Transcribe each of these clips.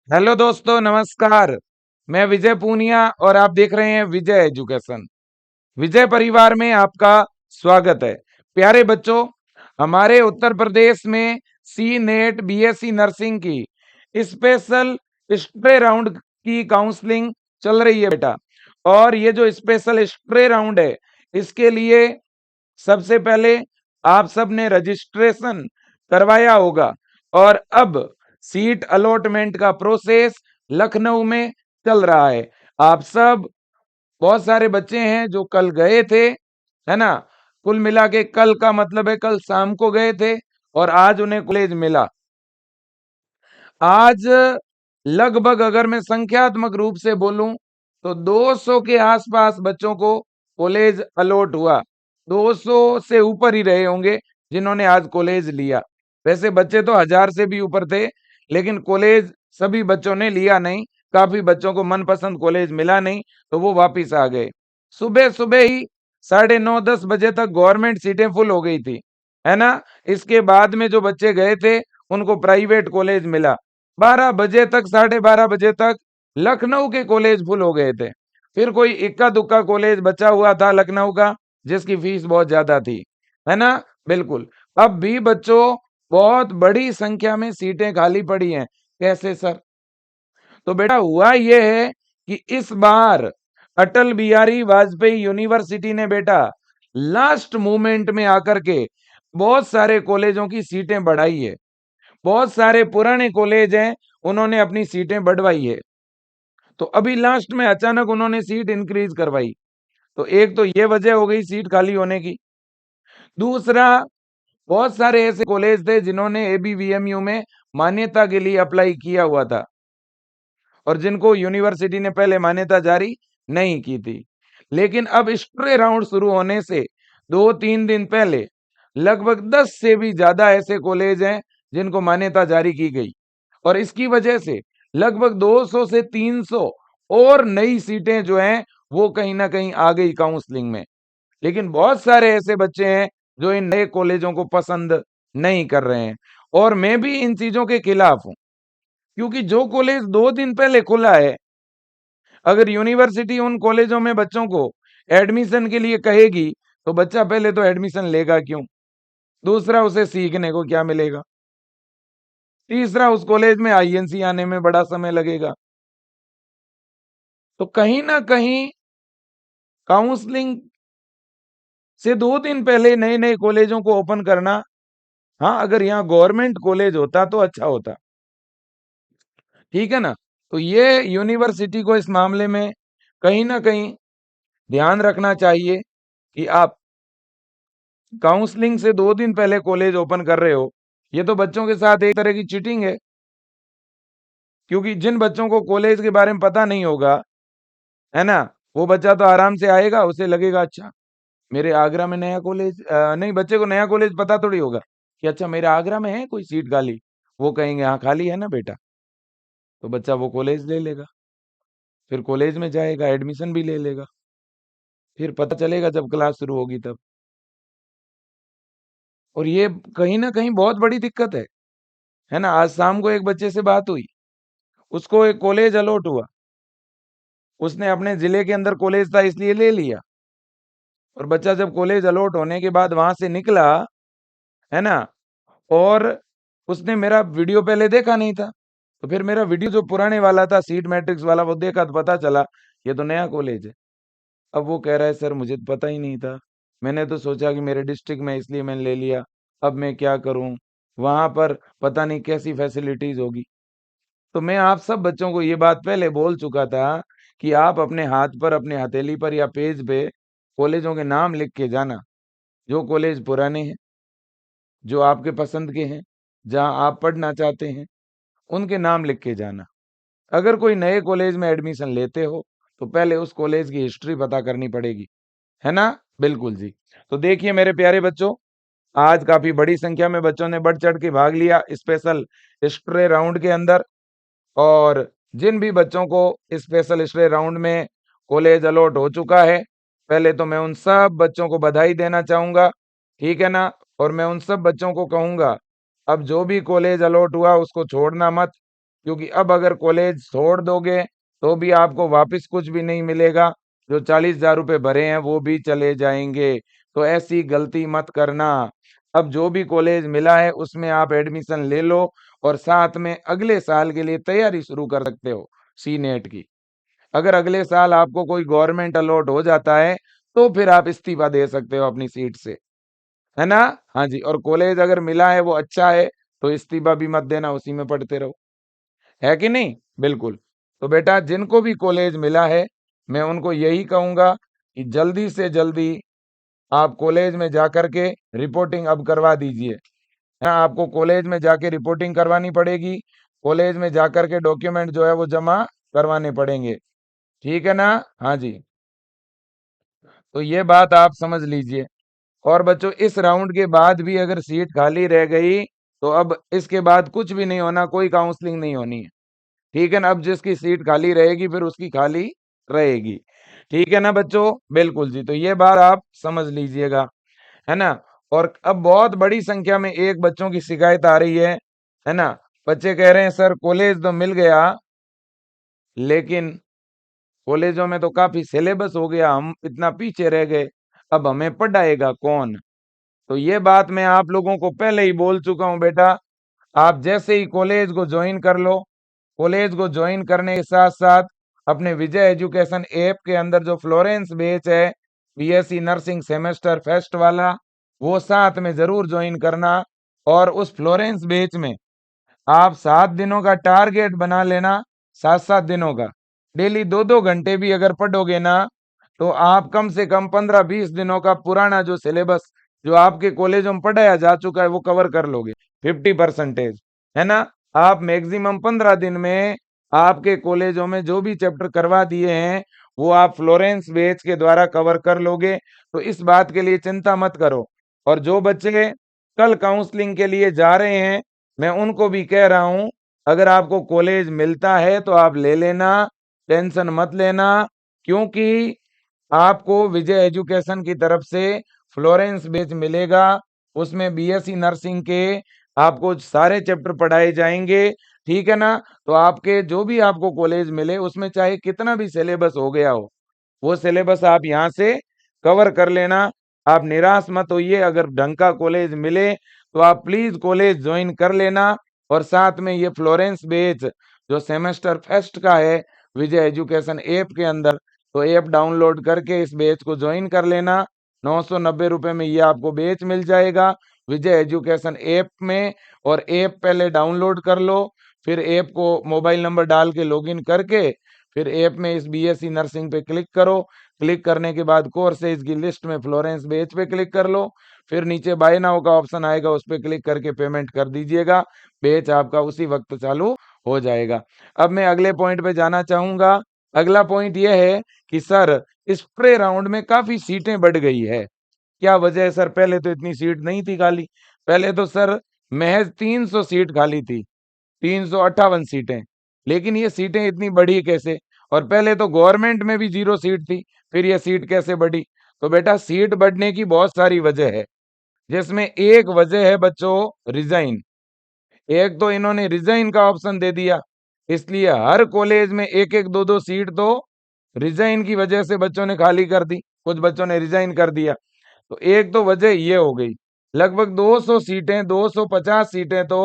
Hello दोस्तों, नमस्कार। मैं विजय पूनिया और आप देख रहे हैं विजय एजुकेशन। विजय परिवार में आपका स्वागत है। प्यारे बच्चों, हमारे उत्तर प्रदेश में सी नेट बीएससी नर्सिंग की स्पेशल स्प्रे राउंड की काउंसलिंग चल रही है बेटा। और ये जो स्पेशल स्प्रे राउंड है, इसके लिए सबसे पहले आप सब ने रजिस्ट्रेशन करवाया होगा और अब सीट अलॉटमेंट का प्रोसेस लखनऊ में चल रहा है। आप सब बहुत सारे बच्चे हैं जो कल गए थे, है ना। कुल मिला के कल का मतलब है कल शाम को गए थे और आज उन्हें कॉलेज मिला। आज लगभग अगर मैं संख्यात्मक रूप से बोलूं तो 200 के आसपास बच्चों को कॉलेज अलॉट हुआ। 200 से ऊपर ही रहे होंगे जिन्होंने आज कॉलेज लिया। वैसे बच्चे तो 1000 से भी ऊपर थे, लेकिन कॉलेज सभी बच्चों ने लिया नहीं। काफी बच्चों को मनपसंद कॉलेज मिला नहीं, तो वो वापिस आ गए। सुबह सुबह ही 9:30-10 बजे तक गवर्नमेंट सीटें फुल हो गई थी, है ना। इसके बाद में जो बच्चे गए थे उनको प्राइवेट कॉलेज मिला। 12 बजे तक, 12:30 बजे तक लखनऊ के कॉलेज फुल हो गए थे। फिर कोई इक्का दुक्का कॉलेज बचा हुआ था लखनऊ का, जिसकी फीस बहुत ज्यादा थी, है ना। बिल्कुल। अब भी बच्चों बहुत बड़ी संख्या में सीटें खाली पड़ी हैं। कैसे सर? तो बेटा हुआ यह है कि इस बार अटल बिहारी वाजपेयी यूनिवर्सिटी ने बेटा लास्ट मोमेंट में आकर के बहुत सारे कॉलेजों की सीटें बढ़ाई है। बहुत सारे पुराने कॉलेज हैं, उन्होंने अपनी सीटें बढ़वाई है। तो अभी लास्ट में अचानक उन्होंने सीट इंक्रीज करवाई। तो एक तो ये वजह हो गई सीट खाली होने की। दूसरा, बहुत सारे ऐसे कॉलेज थे जिन्होंने एबीवीएमयू में मान्यता के लिए अप्लाई किया हुआ था और जिनको यूनिवर्सिटी ने पहले मान्यता जारी नहीं की थी। लेकिन अब स्प्रे राउंड शुरू होने से 2-3 दिन पहले लगभग 10 से भी ज्यादा ऐसे कॉलेज हैं जिनको मान्यता जारी की गई और इसकी वजह से लगभग 200 से 300 और नई सीटें जो हैं वो कहीं ना कहीं आ गई काउंसलिंग में। लेकिन बहुत सारे ऐसे बच्चे हैं जो इन नए कॉलेजों को पसंद नहीं कर रहे हैं और मैं भी इन चीजों के खिलाफ हूं, क्योंकि जो कॉलेज 2 दिन पहले खुला है, अगर यूनिवर्सिटी उन कॉलेजों में बच्चों को एडमिशन के लिए कहेगी तो बच्चा पहले तो एडमिशन लेगा क्यों? दूसरा, उसे सीखने को क्या मिलेगा? तीसरा, उस कॉलेज में आईएनसी आने में बड़ा समय लगेगा। तो कहीं ना कहीं काउंसलिंग से 2 दिन पहले नए नए कॉलेजों को ओपन करना, हाँ अगर यहाँ गवर्नमेंट कॉलेज होता तो अच्छा होता, ठीक है ना। तो ये यूनिवर्सिटी को इस मामले में कहीं ना कहीं ध्यान रखना चाहिए कि आप काउंसलिंग से 2 दिन पहले कॉलेज ओपन कर रहे हो। ये तो बच्चों के साथ एक तरह की चीटिंग है, क्योंकि जिन बच्चों को कॉलेज के बारे में पता नहीं होगा, है ना, वो बच्चा तो आराम से आएगा, उसे लगेगा अच्छा मेरे आगरा में नया कॉलेज, नहीं, बच्चे को नया कॉलेज पता थोड़ी होगा कि अच्छा मेरे आगरा में है कोई सीट खाली। वो कहेंगे हाँ खाली है ना बेटा, तो बच्चा वो कॉलेज ले लेगा। फिर कॉलेज में जाएगा, एडमिशन भी ले लेगा। फिर पता चलेगा जब क्लास शुरू होगी तब। और ये कहीं ना कहीं बहुत बड़ी दिक्कत है ना। आज शाम को एक बच्चे से बात हुई, उसको एक कॉलेज अलॉट हुआ, उसने अपने जिले के अंदर कॉलेज था इसलिए ले लिया। और बच्चा जब कॉलेज अलॉट होने के बाद वहां से निकला, है ना, और उसने मेरा वीडियो पहले देखा नहीं था, तो फिर मेरा वीडियो जो पुराने वाला था सीट मैट्रिक्स वाला वो देखा तो पता चला ये तो नया कॉलेज है। अब वो कह रहा है सर मुझे तो पता ही नहीं था, मैंने तो सोचा कि मेरे डिस्ट्रिक्ट में इसलिए मैंने ले लिया, अब मैं क्या करूं, वहां पर पता नहीं कैसी फैसिलिटीज होगी। तो मैं आप सब बच्चों को ये बात पहले बोल चुका था कि आप अपने हाथ पर, अपने हथेली पर या पेज पे कॉलेजों के नाम लिख के जाना। जो कॉलेज पुराने हैं, जो आपके पसंद के हैं, जहां आप पढ़ना चाहते हैं, उनके नाम लिख के जाना। अगर कोई नए कॉलेज में एडमिशन लेते हो तो पहले उस कॉलेज की हिस्ट्री पता करनी पड़ेगी, है ना। बिल्कुल जी। तो देखिए मेरे प्यारे बच्चों, आज काफी बड़ी संख्या में बच्चों ने बढ़ चढ़ के भाग लिया स्पेशल स्प्रे राउंड के अंदर। और जिन भी बच्चों को स्पेशल स्प्रे राउंड में कॉलेज अलॉट हो चुका है, पहले तो मैं उन सब बच्चों को बधाई देना चाहूंगा, ठीक है ना। और मैं उन सब बच्चों को कहूंगा अब जो भी कॉलेज अलॉट हुआ उसको छोड़ना मत, क्योंकि अब अगर कॉलेज छोड़ दोगे तो भी आपको वापस कुछ भी नहीं मिलेगा, जो 40,000 रुपए भरे हैं वो भी चले जाएंगे। तो ऐसी गलती मत करना। अब जो भी कॉलेज मिला है उसमें आप एडमिशन ले लो और साथ में अगले साल के लिए तैयारी शुरू कर सकते हो सी नेट की। अगर अगले साल आपको कोई गवर्नमेंट अलॉट हो जाता है तो फिर आप इस्तीफा दे सकते हो अपनी सीट से, है ना? हाँ जी, और कॉलेज अगर मिला है वो अच्छा है तो इस्तीफा भी मत देना, उसी में पढ़ते रहो, है कि नहीं? बिल्कुल। तो बेटा जिनको भी कॉलेज मिला है मैं उनको यही कहूंगा कि जल्दी से जल्दी आप कॉलेज में जाकर के रिपोर्टिंग अब करवा दीजिए। हाँ, आपको कॉलेज में जाके रिपोर्टिंग करवानी पड़ेगी। कॉलेज में जाकर के डॉक्यूमेंट जो है वो जमा करवाने पड़ेंगे। ठीक है ना? हाँ जी। तो ये बात आप समझ लीजिए। और बच्चों इस राउंड के बाद भी अगर सीट खाली रह गई तो अब इसके बाद कुछ भी नहीं होना, कोई काउंसलिंग नहीं होनी है। ठीक है ना? अब जिसकी सीट खाली रहेगी फिर उसकी खाली रहेगी। ठीक है ना बच्चों? बिल्कुल जी। तो ये बात आप समझ लीजिएगा, है ना? और अब बहुत बड़ी संख्या में एक बच्चों की शिकायत आ रही है ना? बच्चे कह रहे हैं सर कॉलेज तो मिल गया लेकिन कॉलेजों में तो काफी सिलेबस हो गया, हम इतना पीछे रह गए, अब हमें पढ़ाएगा कौन? तो ये बात मैं आप लोगों को पहले ही बोल चुका हूं बेटा। आप जैसे ही कॉलेज को ज्वाइन कर लो, कॉलेज को ज्वाइन करने के साथ साथ अपने विजय एजुकेशन ऐप के अंदर जो फ्लोरेंस बैच है बीएससी नर्सिंग सेमेस्टर फर्स्ट वाला, वो साथ में जरूर ज्वाइन करना। और उस फ्लोरेंस बैच में आप 7 दिनों का टारगेट बना लेना, 7 7 दिनों का। डेली 2 2 घंटे भी अगर पढ़ोगे ना तो आप कम से कम 15 20 दिनों का पुराना जो सिलेबस जो आपके कॉलेजों में पढ़ाया जा चुका है वो कवर कर लोगे 50%, है ना? आप मैक्सिमम 15 दिन में आपके कॉलेजों में जो भी चैप्टर करवा दिए हैं वो आप फ्लोरेंस बैच के द्वारा कवर कर लोगे। तो इस बात के लिए चिंता मत करो। और जो बच्चे कल काउंसलिंग के लिए जा रहे हैं मैं उनको भी कह रहा हूं, अगर आपको कॉलेज मिलता है तो आप ले लेना, टेंशन मत लेना। क्योंकि आपको विजय एजुकेशन की तरफ से फ्लोरेंस बैच मिलेगा, उसमें बीएससी नर्सिंग के आपको सारे चैप्टर पढ़ाए जाएंगे। ठीक है ना? तो आपके जो भी आपको कॉलेज मिले उसमें चाहे कितना भी सिलेबस हो गया हो वो सिलेबस आप यहाँ से कवर कर लेना। आप निराश मत होइए, अगर ढंग का कॉलेज मिले तो आप प्लीज कॉलेज ज्वाइन कर लेना। और साथ में ये फ्लोरेंस बैच जो सेमेस्टर फर्स्ट का है विजय एजुकेशन ऐप के अंदर, तो ऐप डाउनलोड करके इस बैच को ज्वाइन कर लेना। 990 रुपए में ये आपको बैच मिल जाएगा विजय एजुकेशन ऐप में। और ऐप पहले डाउनलोड कर लो, फिर ऐप को मोबाइल नंबर डाल के लॉगिन करके फिर ऐप में इस बीएससी नर्सिंग पे क्लिक करो। क्लिक करने के बाद कोर्सेज की लिस्ट में फ्लोरेंस बैच पे क्लिक कर लो। फिर नीचे बाय नाउ का ऑप्शन आएगा, उस पर क्लिक करके पेमेंट कर दीजिएगा। बैच आपका उसी वक्त चालू हो जाएगा। अब मैं अगले पॉइंट पे जाना चाहूंगा। अगला पॉइंट यह है कि सर इस प्रे राउंड में काफी सीटें बढ़ गई है, क्या वजह है सर? पहले तो इतनी सीट नहीं थी खाली, पहले तो सर महज 300 सीट खाली थी, 358 सीटें। लेकिन ये सीटें इतनी बढ़ी कैसे? और पहले तो गवर्नमेंट में भी 0 सीट थी, फिर ये सीट कैसे बढ़ी? तो बेटा सीट बढ़ने की बहुत सारी वजह है, जिसमें एक वजह है बच्चों रिजाइन। एक तो इन्होंने रिजाइन का ऑप्शन दे दिया, इसलिए हर कॉलेज में एक एक दो दो सीट तो रिजाइन की वजह से बच्चों ने खाली कर दी, कुछ बच्चों ने रिजाइन कर दिया। तो एक तो वजह ये हो गई। लगभग 200 सीटें, 250 सीटें तो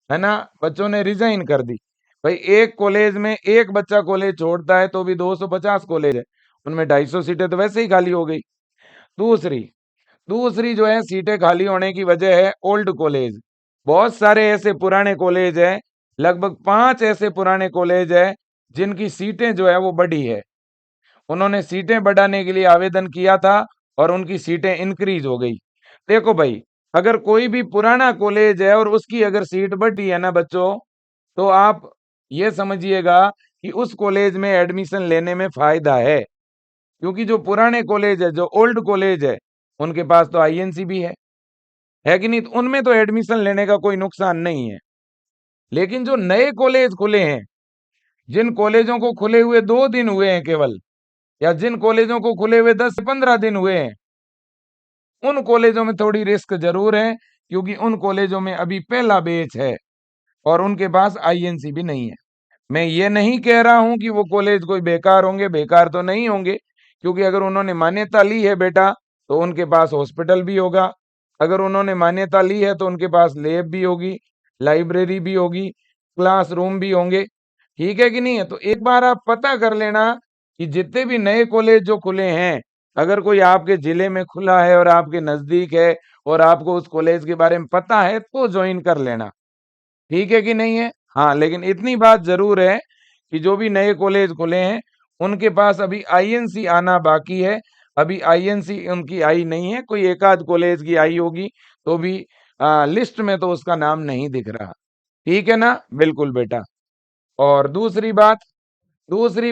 है ना बच्चों ने रिजाइन कर दी। भाई एक कॉलेज में एक बच्चा कॉलेज छोड़ता है तो भी 250 कॉलेज है, उनमें 250 सीटें तो वैसे ही खाली हो गई। दूसरी दूसरी जो है सीटें खाली होने की वजह है ओल्ड कॉलेज। बहुत सारे ऐसे पुराने कॉलेज हैं, लगभग 5 ऐसे पुराने कॉलेज हैं जिनकी सीटें जो है वो बढ़ी है। उन्होंने सीटें बढ़ाने के लिए आवेदन किया था और उनकी सीटें इंक्रीज हो गई। देखो भाई, अगर कोई भी पुराना कॉलेज है और उसकी अगर सीट बढ़ी है ना बच्चों, तो आप ये समझिएगा कि उस कॉलेज में एडमिशन लेने में फायदा है। क्योंकि जो पुराने कॉलेज है, जो ओल्ड कॉलेज है, उनके पास तो आईएनसी भी है कि नहीं? तो उनमें तो एडमिशन लेने का कोई नुकसान नहीं है। लेकिन जो नए कॉलेज खुले हैं, जिन कॉलेजों को खुले हुए 2 दिन हुए हैं केवल, या जिन कॉलेजों को खुले हुए 10 से 15 दिन हुए हैं, उन कॉलेजों में थोड़ी रिस्क जरूर है, क्योंकि उन कॉलेजों में अभी पहला बैच है और उनके पास आईएनसी भी नहीं है। मैं ये नहीं कह रहा हूं कि वो कॉलेज कोई बेकार होंगे, बेकार तो नहीं होंगे, क्योंकि अगर उन्होंने मान्यता ली है बेटा तो उनके पास हॉस्पिटल भी होगा। अगर उन्होंने मान्यता ली है तो उनके पास लैब भी होगी, लाइब्रेरी भी होगी, क्लासरूम भी होंगे। ठीक है कि नहीं है? तो एक बार आप पता कर लेना कि जितने भी नए कॉलेज जो खुले हैं, अगर कोई आपके जिले में खुला है और आपके नजदीक है और आपको उस कॉलेज के बारे में पता है तो ज्वाइन कर लेना। ठीक है कि नहीं है? हाँ, लेकिन इतनी बात जरूर है कि जो भी नए कॉलेज खुले हैं उनके पास अभी आईएनसी आना बाकी है। अभी आईएनसी उनकी आई नहीं है, कोई एक आध कॉलेज की आई होगी तो भी लिस्ट में तो उसका नाम नहीं दिख रहा। ठीक है ना? बिल्कुल बेटा। और दूसरी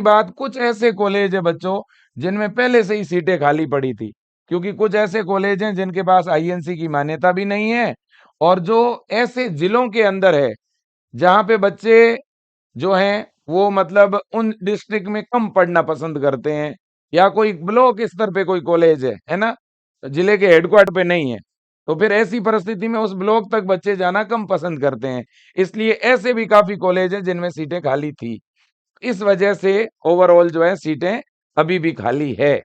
बात कुछ ऐसे कॉलेज है बच्चों जिनमें पहले से ही सीटें खाली पड़ी थी, क्योंकि कुछ ऐसे कॉलेज हैं जिनके पास आईएनसी की मान्यता भी नहीं है और जो ऐसे जिलों के अंदर है जहां पे बच्चे जो हैं वो मतलब उन डिस्ट्रिक्ट में कम पढ़ना पसंद करते हैं, या कोई ब्लॉक स्तर पे कोई कॉलेज है ना, जिले के हेडक्वार्टर पे नहीं है, तो फिर ऐसी परिस्थिति में उस ब्लॉक तक बच्चे जाना कम पसंद करते हैं। इसलिए ऐसे भी काफी कॉलेज हैं जिनमें सीटें खाली थी। इस वजह से ओवरऑल जो है सीटें अभी भी खाली है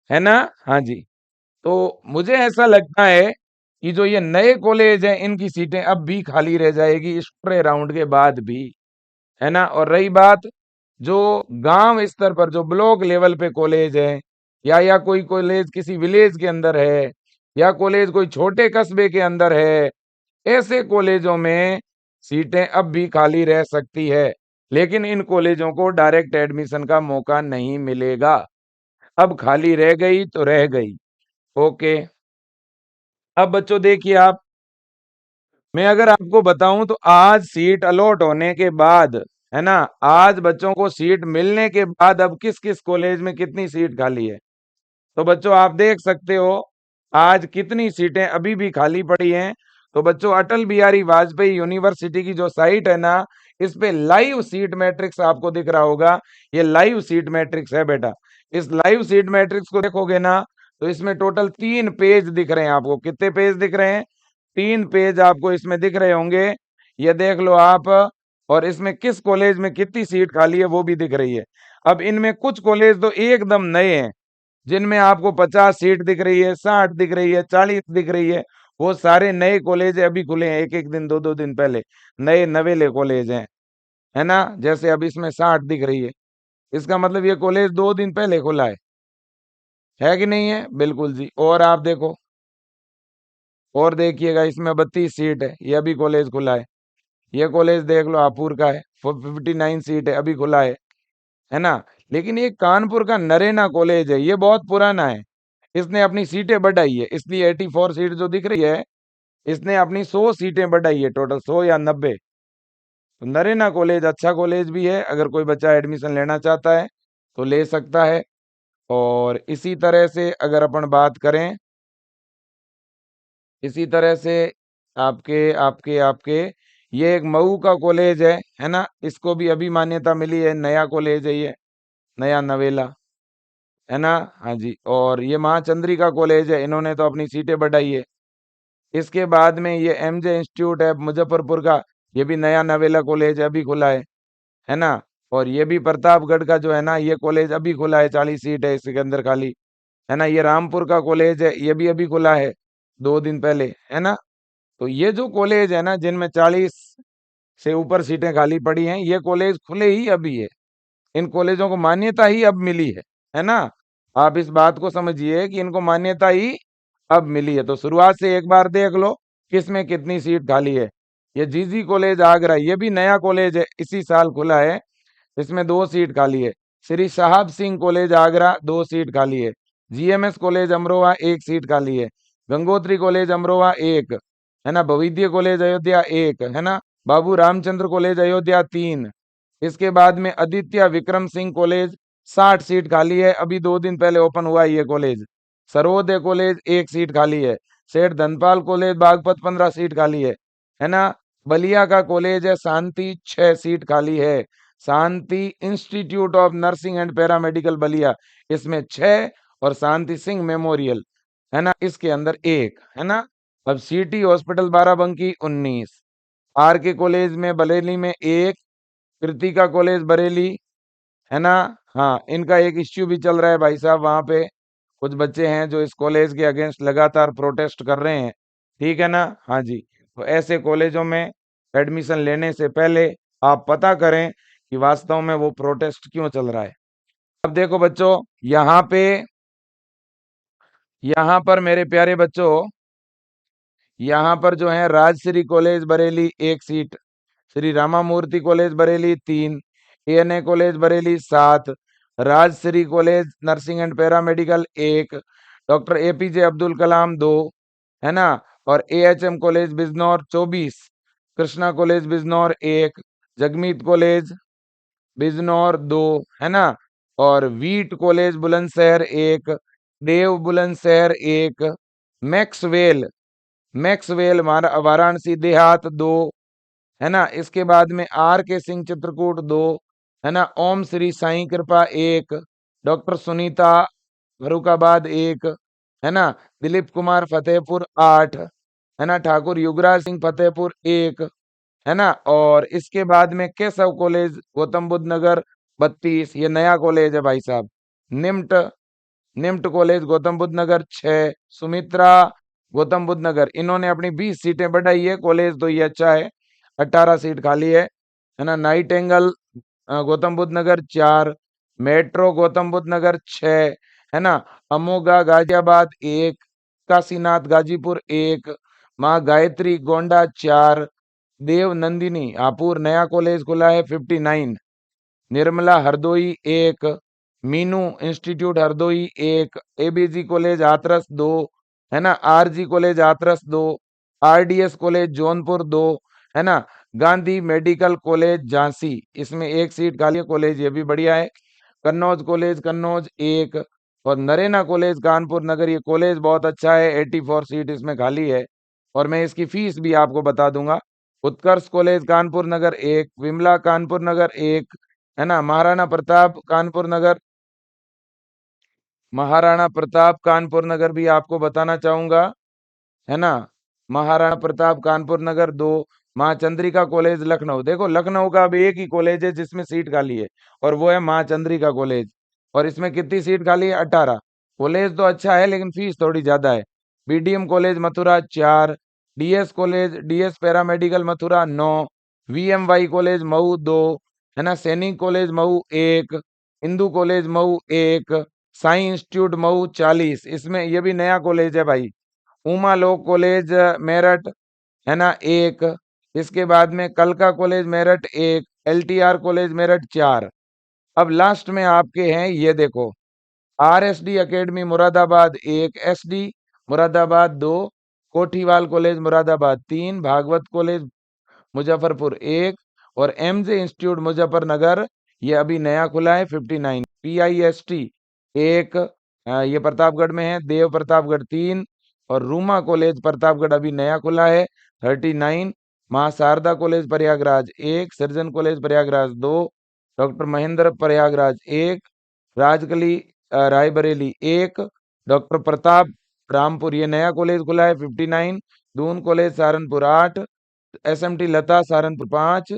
ना? हाँ जी। तो मुझे ऐसा लगता है कि जो ये नए कॉलेज हैं इनकी सीटें अब भी खाली रह जाएगी इस पूरे राउंड के बाद भी, है ना? और रही बात जो गांव स्तर पर जो ब्लॉक लेवल पे कॉलेज है, या कोई कॉलेज किसी विलेज के अंदर है, या कॉलेज कोई छोटे कस्बे के अंदर है, ऐसे कॉलेजों में सीटें अब भी खाली रह सकती है, लेकिन इन कॉलेजों को डायरेक्ट एडमिशन का मौका नहीं मिलेगा। अब खाली रह गई तो रह गई। ओके। अब बच्चों देखिए आप, मैं अगर आपको बताऊं तो आज सीट अलॉट होने के बाद, है ना, आज बच्चों को सीट मिलने के बाद अब किस किस कॉलेज में कितनी सीट खाली है, तो बच्चों आप देख सकते हो आज कितनी सीटें अभी भी खाली पड़ी हैं। तो बच्चों अटल बिहारी वाजपेयी यूनिवर्सिटी की जो साइट है ना, इस पे लाइव सीट मैट्रिक्स आपको दिख रहा होगा। ये लाइव सीट मैट्रिक्स है बेटा। इस लाइव सीट मैट्रिक्स को देखोगे ना तो इसमें टोटल 3 पेज दिख रहे हैं आपको। कितने पेज दिख रहे हैं? 3 पेज आपको इसमें दिख रहे होंगे। ये देख लो आप। और इसमें किस कॉलेज में कितनी सीट खाली है वो भी दिख रही है। अब इनमें कुछ कॉलेज तो एकदम नए हैं जिनमें आपको 50 सीट दिख रही है, 60 दिख रही है, 40 दिख रही है। वो सारे नए कॉलेज अभी खुले हैं, एक एक दिन, दो दो दिन पहले नए नवेले कॉलेज हैं, है ना? जैसे अब इसमें 60 दिख रही है, इसका मतलब ये कॉलेज 2 दिन पहले खुला है कि नहीं है? बिल्कुल जी। और आप देखो, और देखिएगा इसमें 32 सीट है, ये अभी कॉलेज खुला है। ये कॉलेज देख लो हापुड़ का है, 59 सीट है, अभी खुला है ना? लेकिन ये कानपुर का नरेना कॉलेज है, ये बहुत पुराना है। इसने अपनी सीटें बढ़ाई है, इसलिए 84 सीट जो दिख रही है, इसने अपनी 100 सीटें बढ़ाई है, टोटल 100 या 90। तो नरेना कॉलेज अच्छा कॉलेज भी है, अगर कोई बच्चा एडमिशन लेना चाहता है तो ले सकता है। और इसी तरह से अगर अपन बात करें, इसी तरह से आपके आपके आपके ये एक मऊ का कॉलेज है ना? इसको भी अभी मान्यता मिली है, नया कॉलेज है ये, नया नवेला, है ना? हाँ जी। और ये महाचंद्रिका कॉलेज है, इन्होंने तो अपनी सीटें बढ़ाई है। इसके बाद में ये एमजे इंस्टीट्यूट है मुजफ्फरपुर का, ये भी नया नवेला कॉलेज है, अभी खुला है ना? और ये भी प्रतापगढ़ का जो है ना, ये कॉलेज अभी खुला है, 40 सीट है इसके अंदर खाली, है ना? ये रामपुर का कॉलेज है, ये भी अभी खुला है 2 दिन पहले, है ना? तो ये जो कॉलेज है ना जिनमें 40 से ऊपर सीटें खाली पड़ी हैं, ये कॉलेज खुले ही अभी है। इन कॉलेजों को मान्यता ही अब मिली है ना? आप इस बात को समझिए कि इनको मान्यता ही अब मिली है। तो शुरुआत से एक बार देख लो किसमें कितनी सीट खाली है। ये जीजी कॉलेज आगरा, ये भी नया कॉलेज है, इसी साल खुला है, इसमें 2 सीट खाली है। श्री साहब सिंह कॉलेज आगरा, 2 सीट खाली है। जीएमएस कॉलेज अमरोहा, 1 सीट खाली है। गंगोत्री कॉलेज अमरोहा, एक, है ना? भविद्य कॉलेज अयोध्या, एक, है ना? बाबू रामचंद्र कॉलेज अयोध्या, 3। इसके बाद में आदित्य विक्रम सिंह कॉलेज, 60 सीट खाली है, अभी 2 दिन पहले ओपन हुआ है ये कॉलेज। सर्वोदय कॉलेज, 1 सीट खाली है। सेठ धनपाल कॉलेज बागपत, 15 सीट खाली है ना? बलिया का कॉलेज है शांति, 6 सीट खाली है। Shanti institute of nursing and paramedical Ballia, इसमें 6, और शांति सिंह मेमोरियल, है ना, इसके अंदर 1, है ना? अब सिटी हॉस्पिटल बाराबंकी, 19। आर के कॉलेज में बरेली में 1, कृतिका कॉलेज बरेली, है ना। हाँ, इनका एक इश्यू भी चल रहा है भाई साहब, वहां पे कुछ बच्चे हैं जो इस कॉलेज के अगेंस्ट लगातार प्रोटेस्ट कर रहे हैं, ठीक है ना। हाँ जी, तो ऐसे कॉलेजों में एडमिशन लेने से पहले आप पता करें कि वास्तव में वो प्रोटेस्ट क्यों चल रहा है। अब देखो बच्चों, यहाँ पे यहाँ पर मेरे प्यारे बच्चों, यहाँ पर जो है राजश्री कॉलेज बरेली एक seat, Shri Ramamurthy college Bareilly 3, ANA college Bareilly 7, Rajshree college nursing and paramedical 1, doctor APJ Abdul Kalam 2, है ना। और AHM college Bijnor 24, Krishna college Bijnor 1, Jagmeet college Bijnor 2, है ना। और वीट college Bulandshahr 1, Dev Bulandshahr 1, Maxwell Maxwell Varanasi देहात 2, है ना। इसके बाद में आर के सिंह चित्रकूट 2, है ना। ओम श्री साईं कृपा 1, डॉक्टर सुनीता फरुखाबाद 1, है ना। दिलीप कुमार फतेहपुर 8, है ना। ठाकुर युगराज सिंह फतेहपुर 1, है ना। और इसके बाद में केशव कॉलेज गौतम बुद्ध नगर 32, ये नया कॉलेज है भाई साहब। निम्ट निम्ट कॉलेज गौतम बुद्ध नगर 6, सुमित्रा गौतम बुद्ध नगर, इन्होंने अपनी 20 सीटें बढ़ाई है, कॉलेज तो ये अच्छा है, 18 सीट खाली है ना। नाइट एंगल गौतम बुद्ध नगर 4, मेट्रो गौतम बुद्ध नगर 6, है ना। अमोगा गाजियाबाद 1, काशीनाथ गाजीपुर 1, माँ गायत्री गोंडा 4, देव नंदिनी हापुड़ नया कॉलेज खुला है 59, Nirmala Hardoi 1, Meenu institute Hardoi 1, ABG college Hathras 2, है ना। RG college Hathras 2, RDS college Jaunpur 2, है ना। गांधी मेडिकल कॉलेज झांसी, इसमें एक सीट खाली है, कॉलेज ये भी बढ़िया है। कन्नौज कॉलेज कन्नौज 1, और नरेना कॉलेज कानपुर नगर, ये कॉलेज बहुत अच्छा है, 84 सीट इसमें खाली है, और मैं इसकी फीस भी आपको बता दूंगा। उत्कर्ष कॉलेज कानपुर नगर 1, विमला कानपुर नगर 1, है ना। महाराणा प्रताप कानपुर नगर भी आपको बताना चाहूंगा, है ना। महाराणा प्रताप कानपुर नगर 2, माँ चंद्रिका कॉलेज लखनऊ, देखो लखनऊ का अब एक ही कॉलेज है जिसमें सीट खाली है, और वो है माँ चंद्रिका कॉलेज, और इसमें कितनी सीट खाली है, 18। कॉलेज तो अच्छा है लेकिन फीस थोड़ी ज्यादा है। BDM college Mathura 4, DS paramedical Mathura 9, VMY college Mau 2, है ना। Sainik college Mau 1, Hindu college Mau 1, Sai institute Mau 40, इसमें ये भी नया कॉलेज है भाई। उमा लॉ कॉलेज मेरठ, है ना 1, इसके बाद में कलका college Meerut 1, LTR college Meerut 4। अब लास्ट में आपके हैं ये देखो, RSD academy Moradabad 1, SD Moradabad 2, Kothiwal college Moradabad 3, Bhagwat college Muzaffarpur 1, और एमजे इंस्टीट्यूट मुजफ्फरनगर, ये अभी नया खुला है 59, पीआईएसटी 1, ये प्रतापगढ़ में है, देव प्रतापगढ़ 3, और रूमा कॉलेज प्रतापगढ़ अभी नया खुला है 39, माँ Sharda college Prayagraj 1, Srijan college Prayagraj 2, doctor Mahendra Prayagraj 1, Rajkali Raebareli 1, doctor Pratap Rampur ये नया कॉलेज खुला है 59, दून कॉलेज सहारनपुर 8, एसएमटी लता सहारनपुर 5,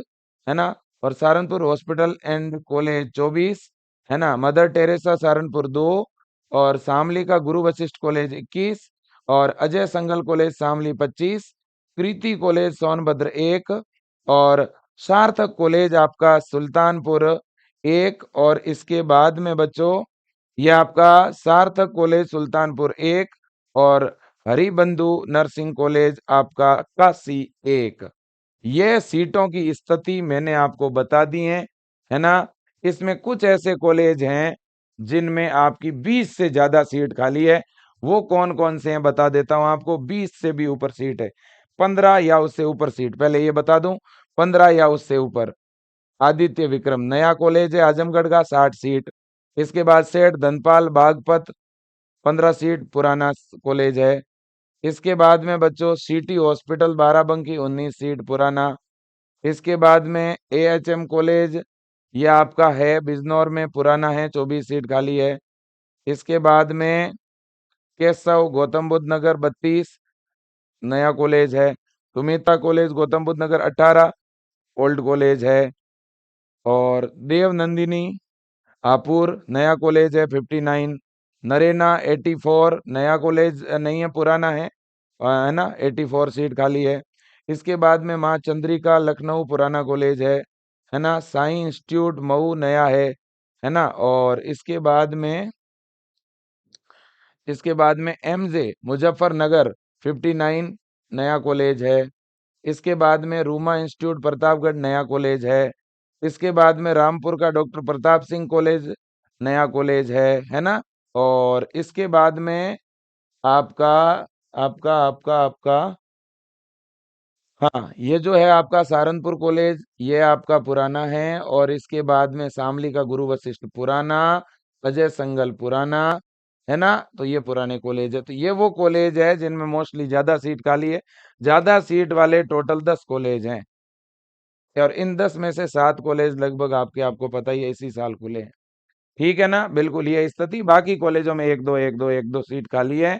है ना। और सहारनपुर हॉस्पिटल एंड कॉलेज 24, है ना। मदर टेरेसा सहारनपुर 2, और शामली का गुरु वशिष्ठ कॉलेज 21, और अजय संगल कॉलेज शामली 25, कृति कॉलेज सोनभद्र 1, और सार्थक कॉलेज आपका सुल्तानपुर 1, और इसके बाद में बच्चों ये आपका सार्थक कॉलेज सुल्तानपुर 1, और हरिबंधु नर्सिंग कॉलेज आपका काशी 1। ये सीटों की स्थिति मैंने आपको बता दी है ना। इसमें कुछ ऐसे कॉलेज हैं जिनमें आपकी 20 से ज्यादा सीट खाली है, वो कौन कौन से हैं बता देता हूं आपको। 20 से भी ऊपर सीट है, 15 या उससे ऊपर सीट, पहले ये बता दूं, 15 या उससे ऊपर। आदित्य विक्रम नया कॉलेज है आजमगढ़ का 60 सीट, इसके बाद सेठ धनपाल बागपत 15 सीट पुराना कॉलेज है। इसके बाद में बच्चों सिटी हॉस्पिटल बाराबंकी 19 सीट पुराना। इसके बाद में एएचएम कॉलेज ये आपका है बिजनौर में, पुराना है, 24 सीट खाली है। इसके बाद में केशव गौतम बुद्ध नगर 32 नया कॉलेज है। सुमिता कॉलेज गौतम बुद्ध नगर 18 ओल्ड कॉलेज है। और देव नंदिनी हापुड़ नया कॉलेज है 59। नरेना 84 नया कॉलेज नहीं है, पुराना है ना, 84 सीट खाली है। इसके बाद में माँ चंद्रिका लखनऊ पुराना कॉलेज है ना। साई इंस्टीट्यूट मऊ नया है ना। और इसके बाद में एमजे मुजफ्फरनगर 59 नया कॉलेज है। इसके बाद में रूमा इंस्टीट्यूट प्रतापगढ़ नया कॉलेज है। इसके बाद में रामपुर का डॉक्टर प्रताप सिंह कॉलेज नया कॉलेज है ना। और इसके बाद में आपका आपका आपका आपका हाँ, ये जो है आपका सहारनपुर कॉलेज, ये आपका पुराना है। और इसके बाद में शामली का गुरु वशिष्ठ पुराना, अजय संगल पुराना, है ना। तो ये पुराने कॉलेज है। तो ये वो कॉलेज है जिनमें मोस्टली ज्यादा सीट खाली है। ज्यादा सीट वाले टोटल 10 कॉलेज हैं। और इन 10 में से 7 कॉलेज लगभग आपको पता ही है इसी साल खुले हैं। ठीक है ना, बिल्कुल ये स्थिति। बाकी कॉलेजों में एक दो सीट खाली है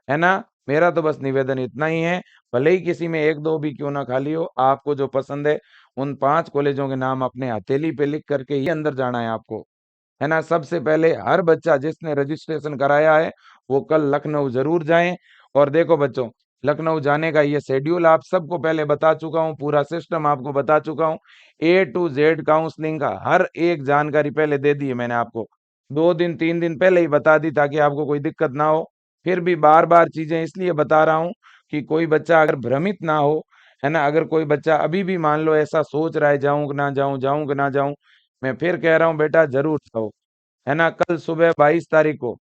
ना। मेरा तो बस निवेदन इतना ही है, भले ही किसी में एक दो भी क्यों ना खाली हो, आपको जो पसंद है उन 5 कॉलेजों के नाम अपने हथेली पे लिख करके ही अंदर जाना है आपको, है ना। सबसे पहले हर बच्चा जिसने रजिस्ट्रेशन कराया है वो कल लखनऊ जरूर जाएं। और देखो बच्चों, लखनऊ जाने का ये शेड्यूल आप सबको पहले बता चुका हूँ, पूरा सिस्टम आपको बता चुका हूँ। A to Z काउंसलिंग का हर एक जानकारी पहले दे दी है मैंने आपको, 2 दिन 3 दिन पहले ही बता दी ताकि आपको कोई दिक्कत ना हो। फिर भी बार बार चीजें इसलिए बता रहा हूँ कि कोई बच्चा अगर भ्रमित ना हो, है ना। अगर कोई बच्चा अभी भी मान लो ऐसा सोच रहा है जाऊं कि ना जाऊं, जाऊं कि ना जाऊं, मैं फिर कह रहा हूं बेटा जरूर जाओ, है ना। कल सुबह 22 तारीख को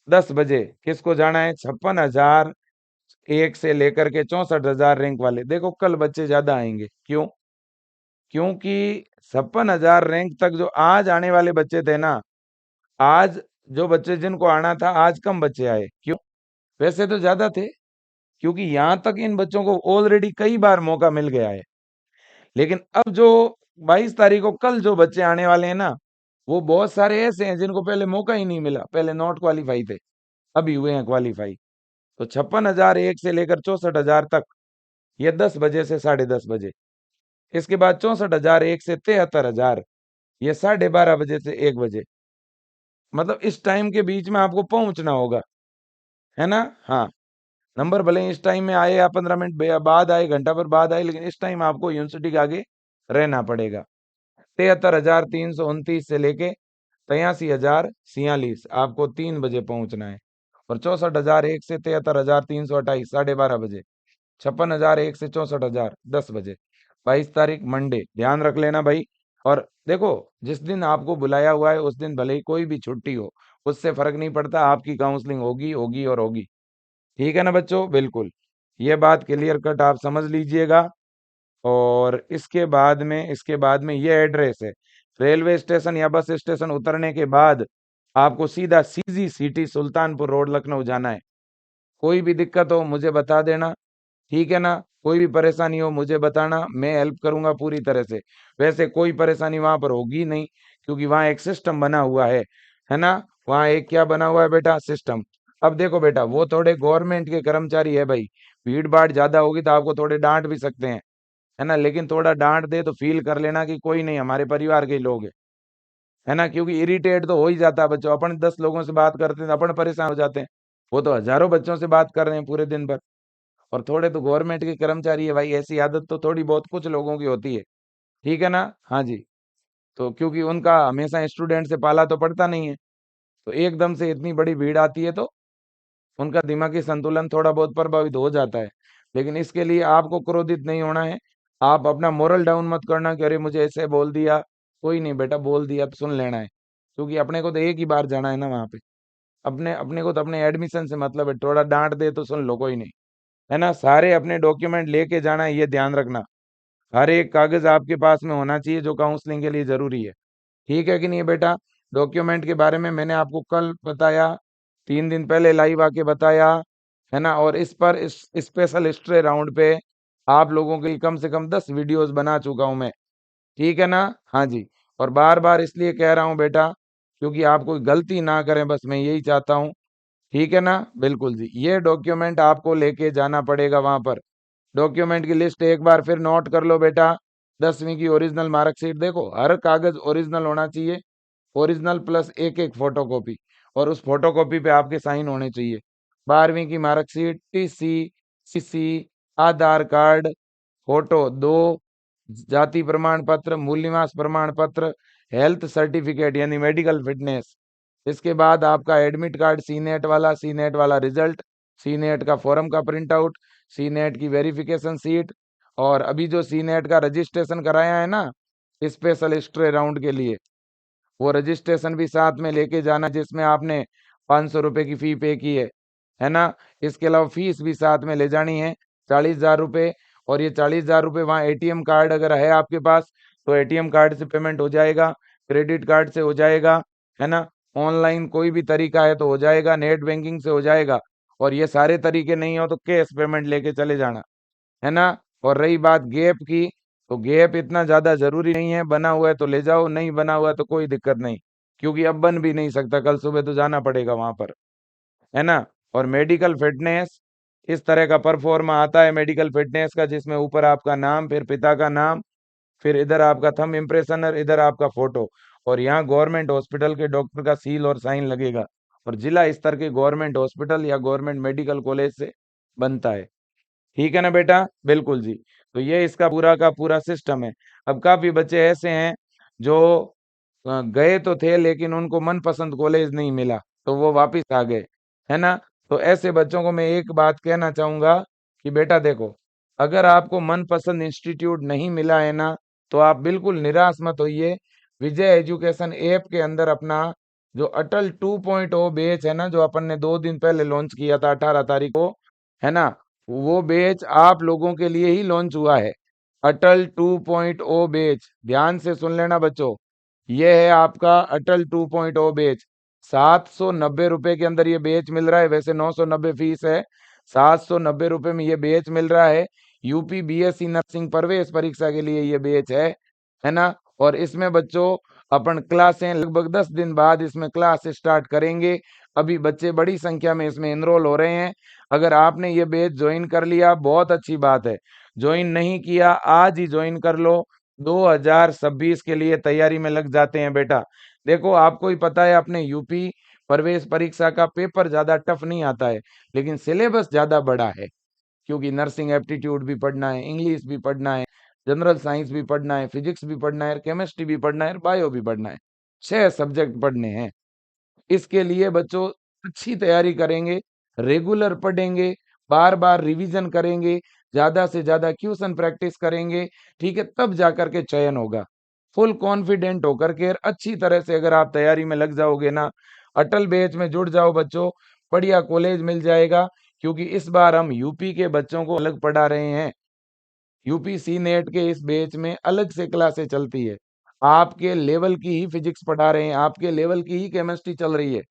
10 बजे किसको जाना है? 56,001 से लेकर के 64,000 रैंक वाले। देखो कल बच्चे ज्यादा आएंगे, क्यों? क्योंकि 56,000 रैंक तक जो आज आने वाले बच्चे थे ना, आज जो बच्चे जिनको आना था आज कम बच्चे आए, क्यों? वैसे तो ज्यादा थे, क्योंकि यहां तक इन बच्चों को ऑलरेडी कई बार मौका मिल गया है। लेकिन अब जो 22 तारीख को कल जो बच्चे आने वाले हैं ना, वो बहुत सारे ऐसे हैं जिनको पहले मौका ही नहीं मिला, पहले नॉट क्वालिफाई थे, अभी हुए हैं क्वालिफाई। तो 56,001 से लेकर 64,000 तक, ये 10 बजे से 10:30 बजे। इसके बाद 64,001 से 73,000, ये 12:30 बजे से 1 बजे। मतलब इस टाइम के बीच में आपको पहुंचना होगा, है ना। हाँ, नंबर भले ही इस टाइम में आए या 15 मिनट बाद आए, घंटा भर बाद आए, लेकिन इस टाइम आपको यूनिवर्सिटी के आगे रहना पड़ेगा। 73,329 से लेके 83,046 आपको 3 बजे पहुंचना है। और 64,001 से 73,328 12:30 बजे। 56,001 से 64,000 10 बजे। 22 तारीख मंडे, ध्यान रख लेना भाई। और देखो, जिस दिन आपको बुलाया हुआ है उस दिन भले ही कोई भी छुट्टी हो, उससे फर्क नहीं पड़ता, आपकी काउंसलिंग होगी होगी और होगी। ठीक है ना बच्चों, बिल्कुल ये बात क्लियर कट आप समझ लीजिएगा। और इसके बाद में ये एड्रेस है, रेलवे स्टेशन या बस स्टेशन उतरने के बाद आपको सीधा CG city Sultanpur road Lucknow जाना है। कोई भी दिक्कत हो मुझे बता देना, ठीक है ना। कोई भी परेशानी हो मुझे बताना, मैं हेल्प करूंगा पूरी तरह से। वैसे कोई परेशानी वहां पर होगी नहीं, क्योंकि वहां एक सिस्टम बना हुआ है ना। वहां एक क्या बना हुआ है बेटा? सिस्टम। अब देखो बेटा, वो थोड़े गवर्नमेंट के कर्मचारी है भाई, भीड़ भाड़ ज्यादा होगी तो आपको थोड़े डांट भी सकते हैं, है ना। लेकिन थोड़ा डांट दे तो फील कर लेना कि कोई नहीं, हमारे परिवार के ही लोग है ना। क्योंकि इरिटेट तो हो ही जाता है बच्चों, अपन 10 लोगों से बात करते हैं तो अपन परेशान हो जाते हैं, वो तो हजारों बच्चों से बात कर रहे हैं पूरे दिन भर। और थोड़े तो गवर्नमेंट के कर्मचारी है भाई, ऐसी आदत तो थोड़ी बहुत कुछ लोगों की होती है, ठीक है ना। हाँ जी। तो क्योंकि उनका हमेशा स्टूडेंट से पाला तो पड़ता नहीं है, तो एकदम से इतनी बड़ी भीड़ आती है तो उनका दिमागी संतुलन थोड़ा बहुत प्रभावित हो जाता है। लेकिन इसके लिए आपको क्रोधित नहीं होना है, आप अपना मोरल डाउन मत करना कि अरे मुझे ऐसे बोल दिया। कोई नहीं बेटा, बोल दिया तो सुन लेना है, क्योंकि अपने को तो एक ही बार जाना है ना वहां पे। अपने अपने को तो अपने एडमिशन से मतलब है, थोड़ा डांट दे तो सुन लो, कोई नहीं, है ना। सारे अपने डॉक्यूमेंट लेके जाना है, ये ध्यान रखना। हर एक कागज आपके पास में होना चाहिए जो काउंसलिंग के लिए जरूरी है, ठीक है कि नहीं बेटा। डॉक्यूमेंट के बारे में मैंने आपको कल बताया, 3 दिन पहले लाइव आके बताया, है ना। और इस पर इस स्पेशल हिस्ट्री राउंड पे आप लोगों के लिए कम से कम 10 वीडियोस बना चुका हूं मैं, ठीक है ना। हाँ जी। और बार बार इसलिए कह रहा हूं बेटा, क्योंकि आप कोई गलती ना करें, बस मैं यही चाहता हूं, ठीक है ना। बिल्कुल जी, ये डॉक्यूमेंट आपको लेके जाना पड़ेगा वहां पर। डॉक्यूमेंट की लिस्ट एक बार फिर नोट कर लो बेटा। 10वीं की ओरिजिनल मार्कशीट, देखो हर कागज ओरिजिनल होना चाहिए, ओरिजिनल प्लस एक एक फोटोकॉपी, और उस फोटोकॉपी पे आपके साइन होने चाहिए। 12वीं की मार्कशीट, टीसी, सीसी, आधार कार्ड, फोटो दो, जाति प्रमाण पत्र, मूल निवास प्रमाण पत्र, हेल्थ सर्टिफिकेट यानी मेडिकल फिटनेस। इसके बाद आपका एडमिट कार्ड, सी नेट वाला रिजल्ट, सी नेट का फॉर्म का प्रिंट आउट, सी नेट की वेरिफिकेशन सीट, और अभी जो सी नेट का रजिस्ट्रेशन कराया है ना स्पेशल स्ट्रे राउंड के लिए, वो रजिस्ट्रेशन भी साथ में लेके जाना, जिसमें आपने 500 रुपए की फी पे की है ना। इसके अलावा फीस भी साथ में ले जानी है, 40,000 रुपये। और ये 40,000 रुपये वहाँ एटीएम कार्ड अगर है आपके पास तो एटीएम कार्ड से पेमेंट हो जाएगा, क्रेडिट कार्ड से हो जाएगा, है ना। ऑनलाइन कोई भी तरीका है तो हो जाएगा, नेट बैंकिंग से हो जाएगा। और ये सारे तरीके नहीं हो तो कैश पेमेंट लेके चले जाना, है ना। और रही बात गैप की, तो गैप इतना ज्यादा जरूरी नहीं है, बना हुआ है तो ले जाओ, नहीं बना हुआ है तो कोई दिक्कत नहीं, क्योंकि अब बन भी नहीं सकता, कल सुबह तो जाना पड़ेगा वहां पर, है ना। और मेडिकल फिटनेस, इस तरह का परफॉर्मा आता है मेडिकल फिटनेस का, जिसमें ऊपर आपका नाम, फिर पिता का नाम, फिर इधर आपका थंब इम्प्रेशन और इधर आपका फोटो, और यहाँ गवर्नमेंट हॉस्पिटल के डॉक्टर का सील और साइन लगेगा, और जिला स्तर के गवर्नमेंट हॉस्पिटल या गवर्नमेंट मेडिकल कॉलेज से बनता है। ठीक है ना बेटा, बिल्कुल जी। तो ये इसका पूरा का पूरा सिस्टम है। अब काफी बच्चे ऐसे हैं जो गए तो थे लेकिन उनको मनपसंद कॉलेज नहीं मिला, तो वो वापस आ गए, है ना। तो ऐसे बच्चों को मैं एक बात कहना चाहूंगा कि बेटा देखो, अगर आपको मनपसंद इंस्टीट्यूट नहीं मिला है ना, तो आप बिल्कुल निराश मत होइए। विजय एजुकेशन ऐप के अंदर अपना जो अटल 2.0 बैच है ना, जो अपन ने 2 दिन पहले लॉन्च किया था 18 तारीख को, है ना, वो बैच आप लोगों के लिए ही लॉन्च हुआ है। अटल 2.0 बैच, ध्यान से सुन लेना बच्चों, ये है आपका अटल 2.0 बैच। 790 रुपए के अंदर ये बैच मिल रहा है, वैसे 990 फीस है, 790 रुपए में ये बैच मिल रहा है। यूपी बीएससी नर्सिंग प्रवेश परीक्षा के लिए ये बैच है ना। और इसमें बच्चों अपन क्लासें लगभग 10 दिन बाद इसमें क्लास स्टार्ट करेंगे। अभी बच्चे बड़ी संख्या में इसमें एनरोल हो रहे हैं। अगर आपने ये बैच ज्वाइन कर लिया बहुत अच्छी बात है, ज्वाइन नहीं किया आज ही ज्वाइन कर लो। 2026 के लिए तैयारी में लग जाते हैं बेटा। देखो आपको ही पता है अपने यूपी प्रवेश परीक्षा का पेपर ज्यादा टफ नहीं आता है, लेकिन सिलेबस ज्यादा बड़ा है, क्योंकि नर्सिंग एप्टीट्यूड भी पढ़ना है, इंग्लिश भी पढ़ना है, जनरल साइंस भी पढ़ना है, फिजिक्स भी पढ़ना है, केमिस्ट्री भी पढ़ना है, बायो भी पढ़ना है, 6 सब्जेक्ट पढ़ने हैं। इसके लिए बच्चों अच्छी तैयारी करेंगे, रेगुलर पढ़ेंगे, बार बार रिवीजन करेंगे, ज्यादा से ज्यादा क्वेश्चन प्रैक्टिस करेंगे, ठीक है, तब जाकर के चयन होगा। फुल कॉन्फिडेंट होकर के अच्छी तरह से अगर आप तैयारी में लग जाओगे ना, अटल बैच में जुड़ जाओ बच्चों, बढ़िया कॉलेज मिल जाएगा। क्योंकि इस बार हम यूपी के बच्चों को अलग पढ़ा रहे हैं, यूपी सी नेट के इस बैच में अलग से क्लासेस चलती है, आपके लेवल की ही फिजिक्स पढ़ा रहे हैं, आपके लेवल की ही केमिस्ट्री चल रही है,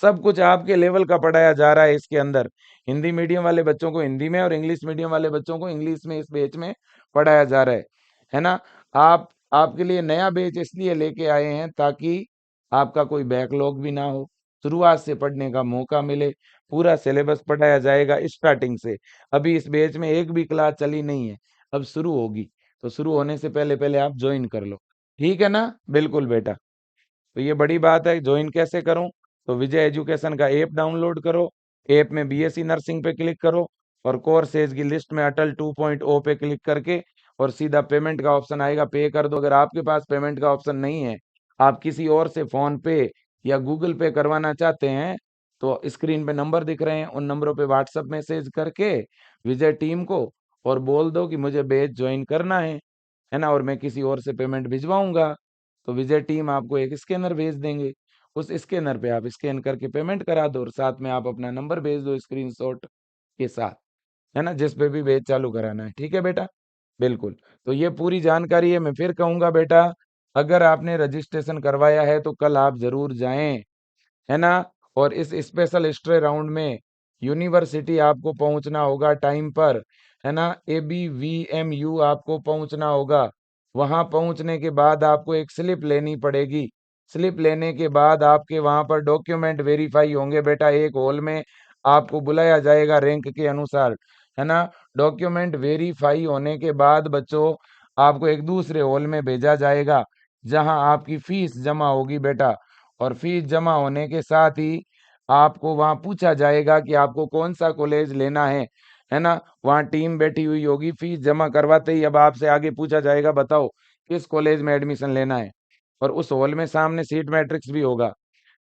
सब कुछ आपके लेवल का पढ़ाया जा रहा है इसके अंदर। हिंदी मीडियम वाले बच्चों को हिंदी में और इंग्लिश मीडियम वाले बच्चों को इंग्लिश में इस बैच में पढ़ाया जा रहा है ना। आप आपके लिए नया बैच इसलिए लेके आए हैं ताकि आपका कोई बैकलॉग भी ना हो, शुरुआत से पढ़ने का मौका मिले। पूरा सिलेबस पढ़ाया जाएगा स्टार्टिंग से। अभी इस बैच में एक भी क्लास चली नहीं है, अब शुरू होगी, तो शुरू होने से पहले पहले आप ज्वाइन कर लो, ठीक है ना। बिल्कुल बेटा। तो ये बड़ी बात है, ज्वाइन कैसे करूं, तो विजय एजुकेशन का ऐप डाउनलोड करो, ऐप में बीएससी नर्सिंग पे क्लिक करो, और कोर्सेज की लिस्ट में अटल 2.0 पे क्लिक करके और सीधा पेमेंट का ऑप्शन आएगा, पे कर दो। अगर आपके पास पेमेंट का ऑप्शन नहीं है, आप किसी और से फोन पे या गूगल पे करवाना चाहते हैं, तो स्क्रीन पे नंबर दिख रहे हैं, उन नंबरों पे व्हाट्सएप मैसेज करके विजय टीम को और बोल दो कि मुझे बैच ज्वाइन करना है ना, और मैं किसी और से पेमेंट भिजवाऊंगा। तो विजय टीम आपको एक स्कैनर भेज देंगे, उस स्कैनर पे आप स्कैन करके पेमेंट करा दो, और साथ में आप अपना नंबर भेज दो स्क्रीनशॉट के साथ, है ना, जिस पे भी बैच चालू कराना है, ठीक है बेटा। बिल्कुल। तो ये पूरी जानकारी है। मैं फिर कहूंगा बेटा, अगर आपने रजिस्ट्रेशन करवाया है तो कल आप जरूर जाएं, है ना। और इस स्पेशल स्ट्रे राउंड में यूनिवर्सिटी आपको पहुंचना होगा टाइम पर, है ना। ABVMU आपको पहुंचना होगा। वहां पहुंचने के बाद आपको एक स्लिप लेनी पड़ेगी। स्लिप लेने के बाद आपके वहां पर डॉक्यूमेंट वेरीफाई होंगे बेटा, एक हॉल में आपको बुलाया जाएगा रैंक के अनुसार, है ना। डॉक्यूमेंट वेरीफाई होने के बाद बच्चों आपको एक दूसरे हॉल में भेजा जाएगा जहां आपकी फीस जमा होगी बेटा। और फीस जमा होने के साथ ही आपको वहां पूछा जाएगा कि आपको कौन सा कॉलेज लेना है ना। वहां टीम बैठी हुई होगी, फीस जमा करवाते ही अब आपसे आगे पूछा जाएगा बताओ किस कॉलेज में एडमिशन लेना है। और उस हॉल में सामने सीट मैट्रिक्स भी होगा।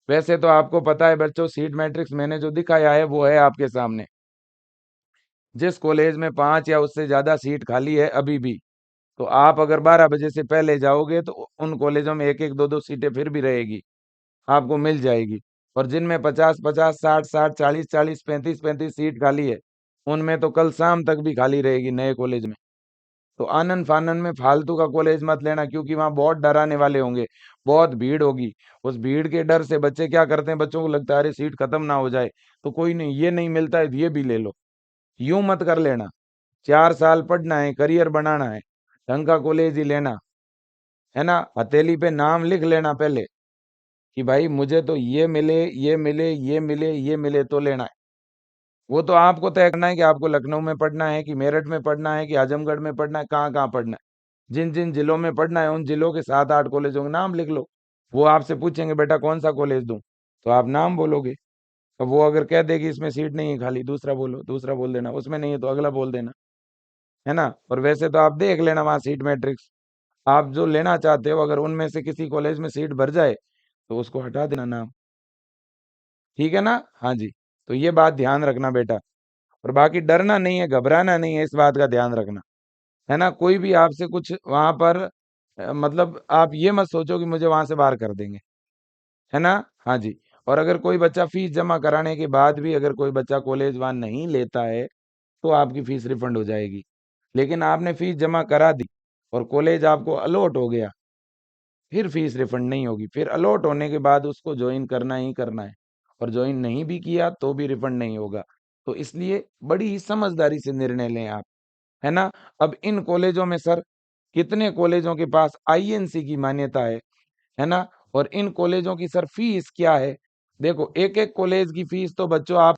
वैसे तो आपको पता है बच्चों, सीट मैट्रिक्स मैंने जो दिखाया है वो है आपके सामने। जिस कॉलेज में 5 या उससे ज्यादा सीट खाली है अभी भी, तो आप अगर 12 बजे से पहले जाओगे तो उन कॉलेजों में एक एक दो दो सीटें फिर भी रहेगी, आपको मिल जाएगी। और जिनमें 50-50, 60-60, 40-40, 35-35 सीट खाली है, उनमें तो कल शाम तक भी खाली रहेगी नए कॉलेज में। तो आनन फानन में फालतू का कॉलेज मत लेना, क्योंकि वहां बहुत डराने वाले होंगे, बहुत भीड़ होगी। उस भीड़ के डर से बच्चे क्या करते हैं, बच्चों को लगता है अरे सीट खत्म ना हो जाए, तो कोई नहीं, ये नहीं मिलता है तो ये भी ले लो। यूं मत कर लेना। 4 साल पढ़ना है, करियर बनाना है, ढंग का कॉलेज ही लेना, है ना। हथेली पे नाम लिख लेना पहले कि भाई मुझे तो ये मिले, ये मिले, ये मिले, ये मिले तो लेना है। वो तो आपको तय करना है कि आपको लखनऊ में पढ़ना है कि मेरठ में पढ़ना है कि आजमगढ़ में पढ़ना है, कहाँ कहाँ पढ़ना है। जिन जिन जिलों में पढ़ना है उन जिलों के 7-8 कॉलेजों के नाम लिख लो। वो आपसे पूछेंगे बेटा कौन सा कॉलेज दूं, तो आप नाम बोलोगे। अब वो अगर कह देगी इसमें सीट नहीं है खाली, दूसरा बोलो, दूसरा बोल देना, उसमें नहीं है तो अगला बोल देना, है ना। और वैसे तो आप देख लेना वहां सीट मैट्रिक्स, आप जो लेना चाहते हो अगर उनमें से किसी कॉलेज में सीट भर जाए तो उसको हटा देना नाम। ठीक है ना। हाँ जी। तो ये बात ध्यान रखना बेटा। और बाकी डरना नहीं है, घबराना नहीं है, इस बात का ध्यान रखना, है ना। कोई भी आपसे कुछ वहां पर मतलब आप ये मत सोचो कि मुझे वहां से बाहर कर देंगे, है ना। हाँ जी। और अगर कोई बच्चा फीस जमा कराने के बाद भी अगर कोई बच्चा कॉलेज वहां नहीं लेता है तो आपकी फीस रिफंड हो जाएगी। लेकिन आपने फीस जमा करा दी और कॉलेज आपको अलॉट हो गया, फिर फीस रिफंड नहीं होगी। फिर अलॉट होने के बाद उसको ज्वाइन करना ही करना है, और ज्वाइन नहीं भी किया तो भी रिफंड नहीं होगा। तो इसलिए बड़ी ही समझदारी से निर्णय लें आप, है ना। अब इन कॉलेजों में सर कितने कॉलेजों के पास आईएनसी की मान्यता है ना। और इन कॉलेजों की सर फीस क्या है, देखो एक एक कॉलेज की फीस तो बच्चों आप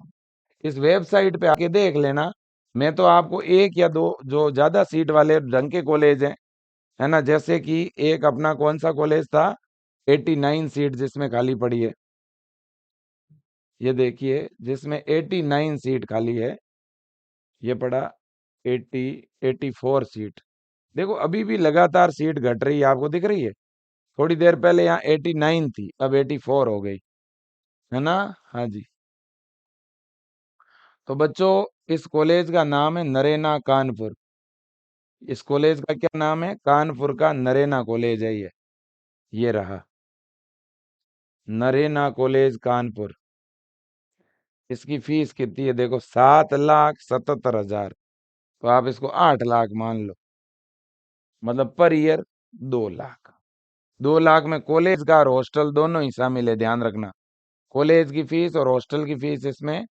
इस वेबसाइट पे आके देख लेना। मैं तो आपको एक या दो जो ज्यादा सीट वाले ढंग के कॉलेज हैं, है ना, जैसे कि एक अपना कौन सा कॉलेज था, 89 सीट जिसमें खाली पड़ी है, ये देखिए जिसमें 89 सीट खाली है, ये पड़ा 80, 84 सीट। देखो अभी भी लगातार सीट घट रही है, आपको दिख रही है। थोड़ी देर पहले यहाँ 89 थी, अब 84 हो गई, है ना। हाँ जी। तो बच्चों इस कॉलेज का नाम है नरेना कानपुर। इस कॉलेज का क्या नाम है, कानपुर का नरेना कॉलेज है ये रहा, नरेना कॉलेज कानपुर। इसकी फीस कितनी है देखो, 7,77,000। तो आप इसको 8 लाख मान लो, मतलब पर ईयर 2 लाख। 2 लाख में कॉलेज का और हॉस्टल दोनों ही शामिल है, ध्यान रखना। कॉलेज की फीस और हॉस्टल की फीस इसमें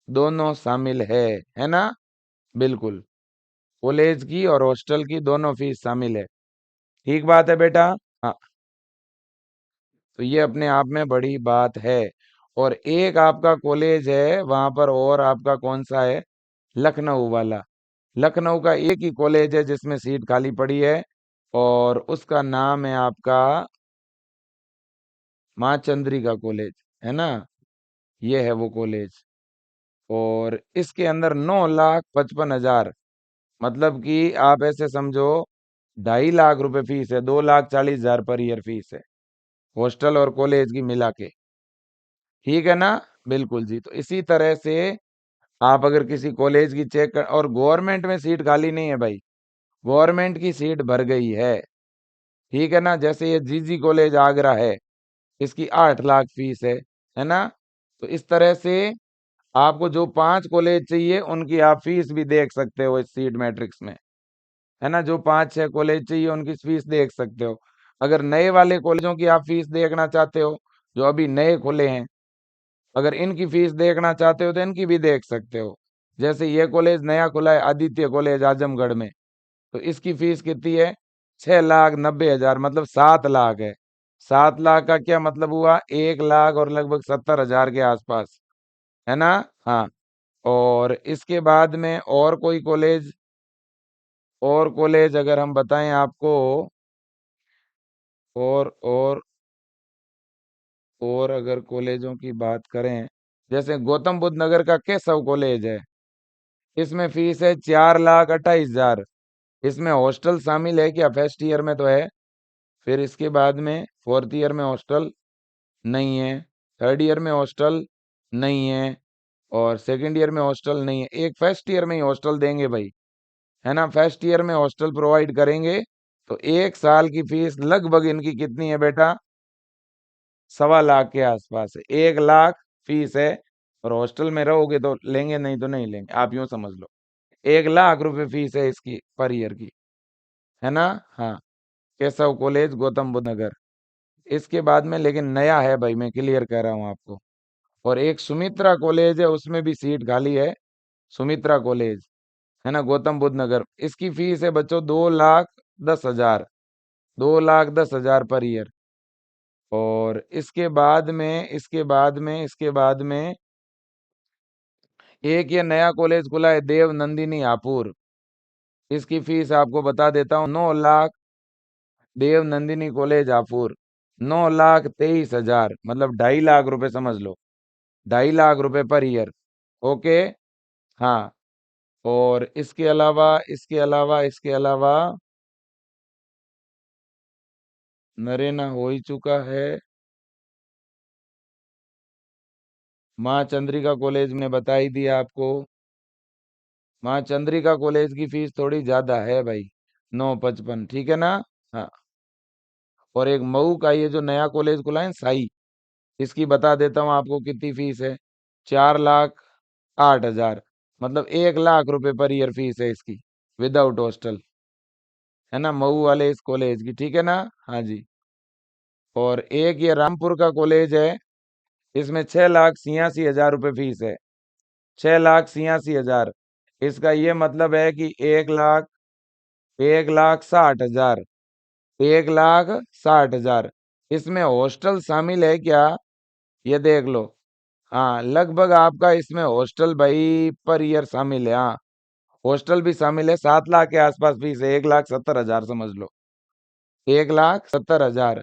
दोनों शामिल है ना। बिल्कुल, कॉलेज की और हॉस्टल की दोनों फीस शामिल है। ठीक बात है बेटा। हाँ, तो ये अपने आप में बड़ी बात है। और एक आपका कॉलेज है वहां पर, और आपका कौन सा है, लखनऊ वाला। लखनऊ का एक ही कॉलेज है जिसमें सीट खाली पड़ी है, और उसका नाम है आपका माँ चंद्रिका कॉलेज, है ना। ये है वो कॉलेज। और इसके अंदर 9,55,000, मतलब कि आप ऐसे समझो 2.5 लाख रुपए फीस है, 2,40,000 पर ईयर फीस है, हॉस्टल और कॉलेज की मिला के। ठीक है ना। बिल्कुल जी। तो इसी तरह से आप अगर किसी कॉलेज की चेक कर, और गवर्नमेंट में सीट खाली नहीं है भाई, गवर्नमेंट की सीट भर गई है। ठीक है ना। जैसे ये जीजी कॉलेज आगरा है, इसकी 8 लाख फीस है ना। तो इस तरह से आपको जो 5 कॉलेज चाहिए उनकी आप फीस भी देख सकते हो इस सीट मैट्रिक्स में, है ना। जो 5-6 कॉलेज चाहिए उनकी फीस देख सकते हो। अगर नए वाले कॉलेजों की आप फीस देखना चाहते हो, जो अभी नए खुले हैं, अगर इनकी फीस देखना चाहते हो तो इनकी भी देख सकते हो। जैसे ये कॉलेज नया खुला है, आदित्य कॉलेज आजमगढ़ में, तो इसकी फीस कितनी है, 6,90,000, मतलब 7 लाख है। 7 लाख का क्या मतलब हुआ, 1 लाख और लगभग 70,000 के आसपास, है ना। हाँ। और इसके बाद में और कोई कॉलेज और कॉलेज अगर हम बताएं आपको, और और अगर कॉलेजों की बात करें, जैसे गौतम बुद्ध नगर का केशव कॉलेज है, इसमें फीस है 4,28,000। इसमें हॉस्टल शामिल है क्या? फर्स्ट ईयर में तो है, फिर इसके बाद में फोर्थ ईयर में हॉस्टल नहीं है, थर्ड ईयर में हॉस्टल नहीं है, और सेकंड ईयर में हॉस्टल नहीं है। एक फर्स्ट ईयर में ही हॉस्टल देंगे भाई, है ना, फर्स्ट ईयर में हॉस्टल प्रोवाइड करेंगे। तो एक साल की फीस लगभग इनकी कितनी है बेटा? 1.25 लाख के आसपास है। 1 लाख फीस है, और हॉस्टल में रहोगे तो लेंगे, नहीं तो नहीं लेंगे, आप यूं समझ लो। 1 लाख रुपए फीस है इसकी पर ईयर की, है ना। हाँ, केशव कॉलेज गौतम बुद्ध नगर। इसके बाद में लेकिन नया है भाई, मैं क्लियर कह रहा हूँ आपको। और एक सुमित्रा कॉलेज है, उसमें भी सीट खाली है, सुमित्रा कॉलेज, है ना, गौतम बुद्ध नगर। इसकी फीस है बच्चों 2,10,000, 2,10,000 पर ईयर। और इसके बाद में एक ये नया कॉलेज खुला है, देव नंदिनी हापुड़। इसकी फीस आपको बता देता हूँ, 9 लाख। देव नंदिनी कॉलेज हापुड़, 9,23,000, मतलब 2.5 लाख रुपए समझ लो, 2.5 लाख रुपए पर ईयर। ओके। हाँ, और इसके अलावा नरेना हो ही चुका है। माँ चंद्रिका कॉलेज में बता ही दिया आपको। माँ चंद्रिका कॉलेज की फीस थोड़ी ज्यादा है भाई, 9,55, ठीक है ना। हाँ, और एक मऊ का ये जो नया कॉलेज खुला है ना, साई, इसकी बता देता हूँ आपको कितनी फीस है। 4,08,000, मतलब 1 लाख रुपए पर ईयर फीस है इसकी, विदाउट हॉस्टल, है ना, मऊ वाले इस कॉलेज की, ठीक है ना। हाँ जी। और एक ये रामपुर का कॉलेज है, इसमें 6,86,000 रुपये फीस है, 6,86,000। इसका ये मतलब है कि 1 लाख, 1,60,000, 1,60,000। इसमें हॉस्टल शामिल है क्या? ये देख लो। हाँ, लगभग आपका इसमें हॉस्टल भाई पर ईयर शामिल है। हाँ, हॉस्टल भी शामिल है। 7 लाख के आसपास फीस है, 1,70,000 समझ लो, 1,70,000।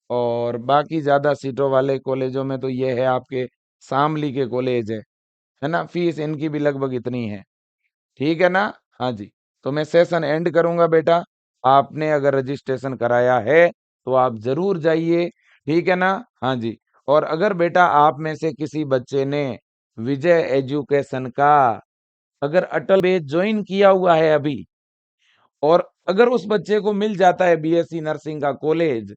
और बाकी ज्यादा सीटों वाले कॉलेजों में तो ये है आपके शामली के कॉलेज है ना, फीस इनकी भी लगभग इतनी है, ठीक है ना। हाँ जी। तो मैं सेशन एंड करूंगा बेटा। आपने अगर रजिस्ट्रेशन कराया है तो आप जरूर जाइए, ठीक है ना। हाँ जी। और अगर बेटा आप में से किसी बच्चे ने विजय एजुकेशन का अगर अटल बैच ज्वाइन किया हुआ है अभी, और अगर उस बच्चे को मिल जाता है बीएससी नर्सिंग का कॉलेज,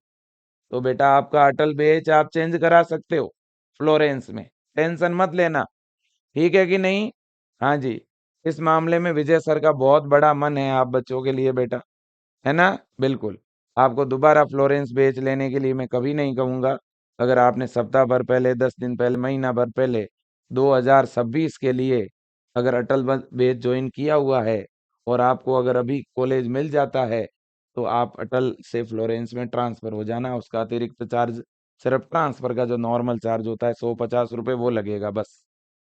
तो बेटा आपका अटल बैच आप चेंज करा सकते हो फ्लोरेंस में, टेंशन मत लेना, ठीक है कि नहीं। हाँ जी। इस मामले में विजय सर का बहुत बड़ा मन है आप बच्चों के लिए बेटा, है ना। बिल्कुल, आपको दोबारा फ्लोरेंस बेच लेने के लिए मैं कभी नहीं कहूंगा। अगर आपने सप्ताह भर पहले, 10 दिन पहले, महीना भर पहले 2026 के लिए अगर अटल बेच ज्वाइन किया हुआ है, और आपको अगर अभी कॉलेज मिल जाता है, तो आप अटल से फ्लोरेंस में ट्रांसफर हो जाना। उसका अतिरिक्त चार्ज, सिर्फ ट्रांसफर का जो नॉर्मल चार्ज होता है 150 रुपये, वो लगेगा बस,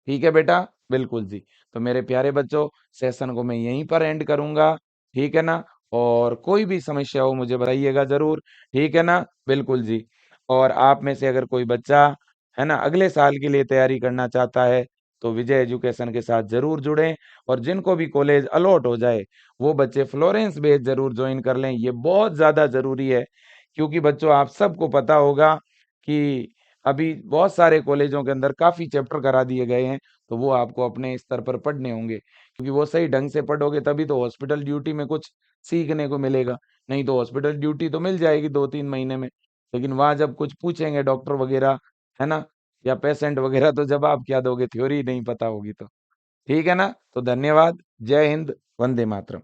ठीक है बेटा। बिल्कुल जी। तो मेरे प्यारे बच्चों, सेशन को मैं यहीं पर एंड करूंगा, ठीक है ना। और कोई भी समस्या हो मुझे बताइएगा जरूर, ठीक है ना। बिल्कुल जी। और आप में से अगर कोई बच्चा, है ना, अगले साल के लिए तैयारी करना चाहता है, तो विजय एजुकेशन के साथ जरूर जुड़ें। और जिनको भी कॉलेज अलॉट हो जाए, वो बच्चे फ्लोरेंस बेच जरूर ज्वाइन कर लें, ये बहुत ज्यादा जरूरी है। क्योंकि बच्चों आप सबको पता होगा कि अभी बहुत सारे कॉलेजों के अंदर काफी चैप्टर करा दिए गए हैं, तो वो आपको अपने स्तर पर पढ़ने होंगे, क्योंकि वो सही ढंग से पढ़ोगे तभी तो हॉस्पिटल ड्यूटी में कुछ सीखने को मिलेगा। नहीं तो हॉस्पिटल ड्यूटी तो मिल जाएगी 2-3 महीने में, लेकिन वहां जब कुछ पूछेंगे डॉक्टर वगैरह, है ना, या पेशेंट वगैरह, तो जवाब क्या दोगे, थ्योरी नहीं पता होगी तो, ठीक है ना। तो धन्यवाद, जय हिंद, वंदे मातरम।